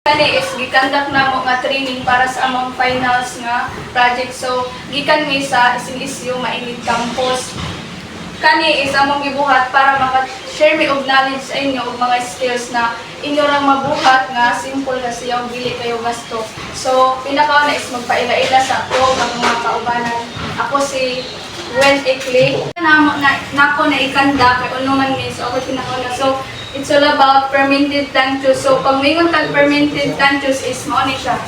Kani is gikandak na mo nga training para sa among finals nga project. So gikan mi sa SNSU Mainit Campus. Kani is among gibuhat para maka-share mi og knowledge sa inyo og mga skills na inyo rang mabuhat nga simple na siya dili kayo gasto. So pinakauna is magpaila-ila sa ako mga kaubanan. Ako si Gwen Ekli. Nako na ikanda kay uno man mi so ako pinakauna. So it's all about fermented plant juice. So, pag mayroon tag fermented plant juice is mauni siya.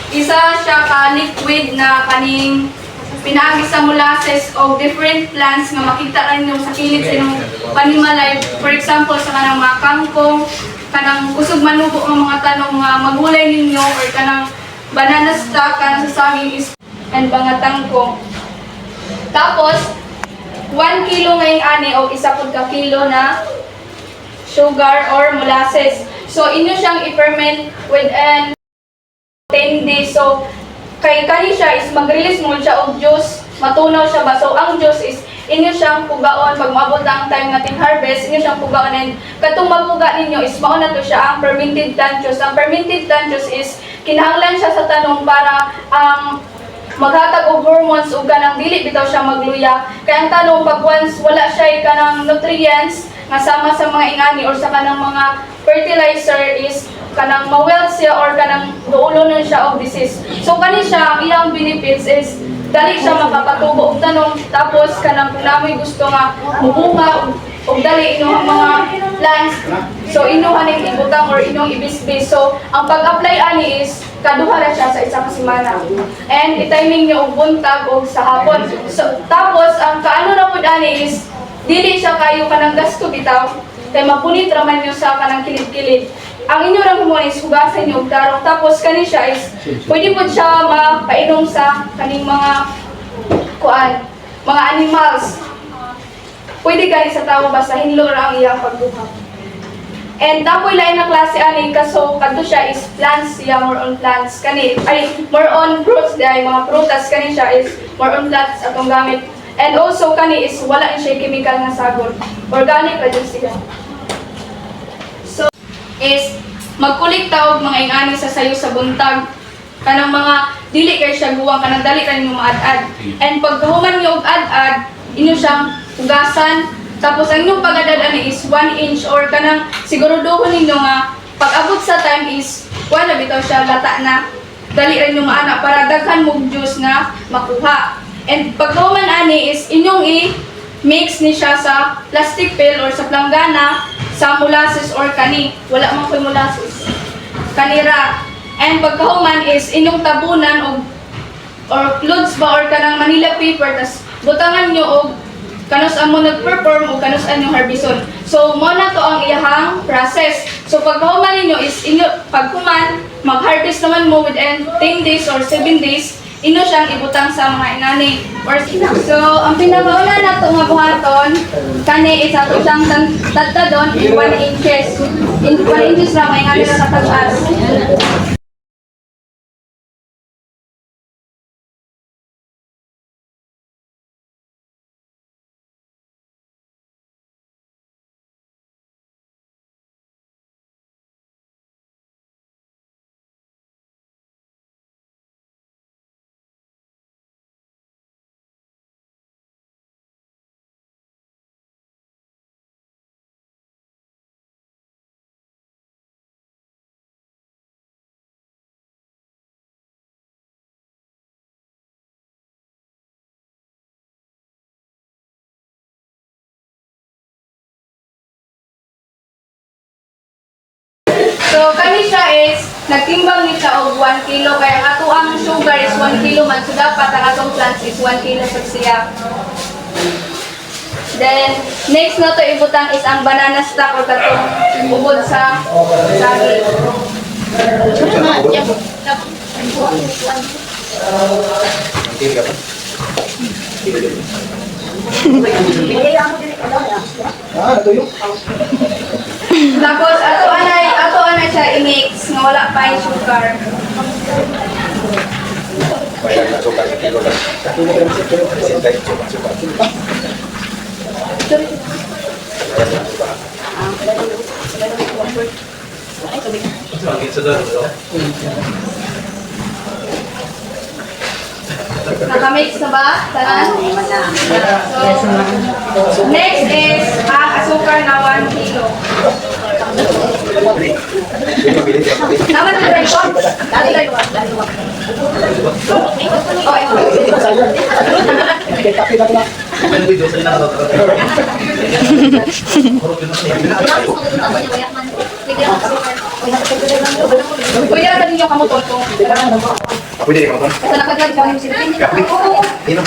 Isa siya ka liquid na kaning pinaagi sa molasses o different plants nga makita rin nyo sa kilid sa inyong panimalay. For example, sa kanang mga kangkong, kanang kusog manubo ng mga tanong nga magulay ninyo or kanang banana stock, kanang sa saging is and mga tangkong. Tapos, 1 kilo ngayong ani o isa pud ka kilo na sugar or molasses. So, inyo siyang i-ferment within 10 days. So, kay kani siya is mag-release mo siya og juice, matunaw siya ba? So, ang juice is inyo siyang pugaon pag maabot ang time natin harvest, inyo siyang pugaon and katong mapuga ninyo is mao na to siya ang fermented plant juice. Ang fermented plant juice is kinahanglan siya sa tanong para maghatag og hormones ug kanang dili bitaw siya magluya. Kaya ang tanong pag once wala siya kanang nutrients nga sama sa mga ingani or sa kanang mga fertilizer is kanang ma-weld siya or kanang duulonon siya og disease. So kani siya ang iyang benefits is dali siya makapatubo og tanong tapos kanang kung namoy gusto nga mubuka og dali inyong mga plants. So inyong haning ibutang or inyong ibisbis. So ang pag-apply ani is kaduha na siya sa isang semana. And i-timing niyo og buntag og sa hapon. So tapos ang kaano na pud ani is dili siya kayo kanang gasto bitaw kay mapunit raman niyo sa kanang kilid-kilid. Ang inyo lang mo is hugasan niyo og darong tapos kani siya is pwede pud siya mapainom sa kaning mga mga animals. Pwede kani sa tawo basta hinlo ra ang iyang pagbuhat. And tapoy lain na klase ani kaso kadto siya is plants siya, more on plants kani ay more on fruits day mga prutas kani siya is more on plants atong gamit. And also kani is wala siya chemical nga sagol. Organic ra jud siya. So is magkolekta og mga ingani sa sayo sa buntag. Kanang mga dili kay siya guwang kanang dali ra nimo maad-ad. And pag kahuman niyo og ad-ad, inyo siyang hugasan. Tapos ang inyong pag-adad ani is 1 inch or kanang siguruduhon ninyo nga pag abot sa time is wala bitaw siya lata na. Dali ra nimo maana para daghan mo juice nga makuha. And pagkahuman ani is inyong i-mix ni siya sa plastic pill or sa planggana sa molasses or kani. Wala man ko'y molasses. Kanira. And pagkahuman is inyong tabunan or clothes ba or kanang Manila paper tas butangan nyo og kanus amo nag-perform o kanus anyong harbison. So mo na to ang iyahang process. So pagkahuman ninyo is inyo paghuman mag-harvest naman mo within 10 days or 7 days. Ino siyang ibutang sa mga inani or so ang pinakauna nato nga buhaton kani is ato siyang tadtadon in 1 inches. In 1 inches ra may ngani sa taas. So kani siya is nagtimbang ni siya og 1 kilo kaya ang ato ang sugar is 1 kilo man so dapat ang atong plants is 1 kilo sa siya. Then next na to ibutang is ang banana stock or katong ubod sa saging. Tapos ato anay siya i-mix nga wala pa yung sugar. Nakamix na ba? Tanan? So, next is ang asukar na 1 kilo. Naman na rin ko? Kuya, ba ninyo kamuton ko? Pwede rin ako. Sa nakagad ka yung silipin. Ino.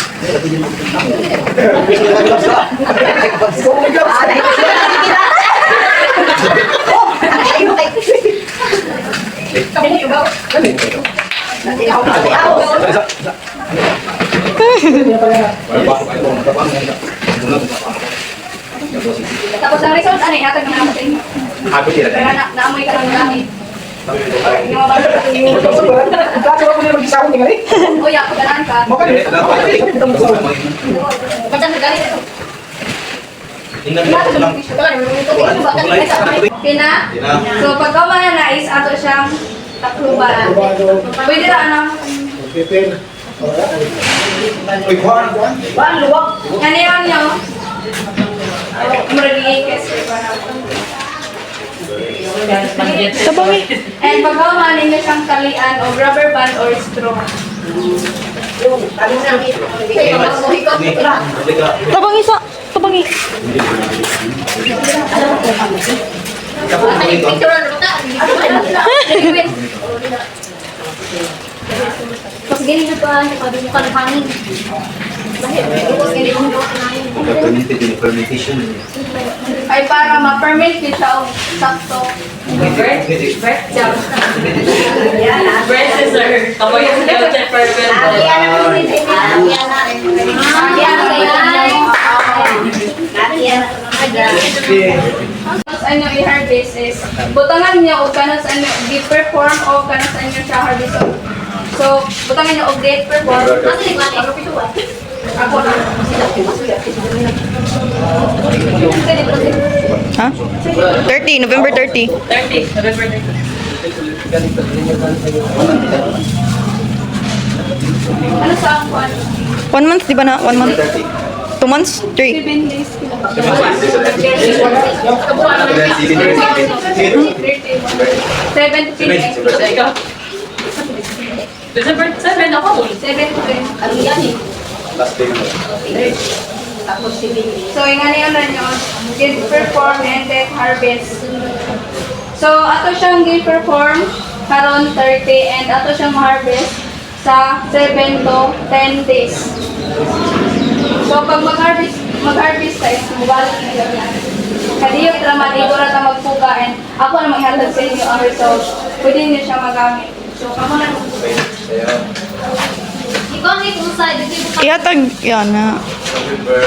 Tapos ang result, ano yung hatag ng mga natin? Ako sila. Kaya naamoy ka ng langit. Yung mga bata sa inyo. Kuya, pagdanaan ka. Pagdan na galit ito. Pina? So, pagkawa na nais, ato siyang takluban. Pwede na, ano? Baan, luwag. Yan yan nyo. Muragigay kasi. And pagkawa ninyo siyang talian o rubber band or straw. Tabang isa. Tabang isa. Pas gini na pa, sabi mo ka ng hangin. Ay para ma-permit ko siya o sakto. Breast sir. Kamu yung skeleton perfect. Tapos ano i-harvest is, butangan niyo o kanas ano, deep perform o kanas ano siya harvest. So, butangan niyo o deep perform. Ako na. Ha? 30, November 30. 30. November 30. Ano sa ang kwan? 1 month, di ba na? 1 month? 2 months? 3. 7 days kila. 17 Siya ikaw. December 7 ako. 7 to 10. Ano yan eh? Last day na. So, yung ano yun na yun, give perform and then harvest. So, ato siyang give perform karon 30 and ato siyang harvest sa 7 to 10 days. So, pag mag-harvest tayo, mabalik na yun. Kadi yung maligo na ta magpuga and ako na maghatag sa inyo ang result. Pwede niyo siya magamit. So, kamo na Ikaw na kung saan, dito Ihatag yan na. November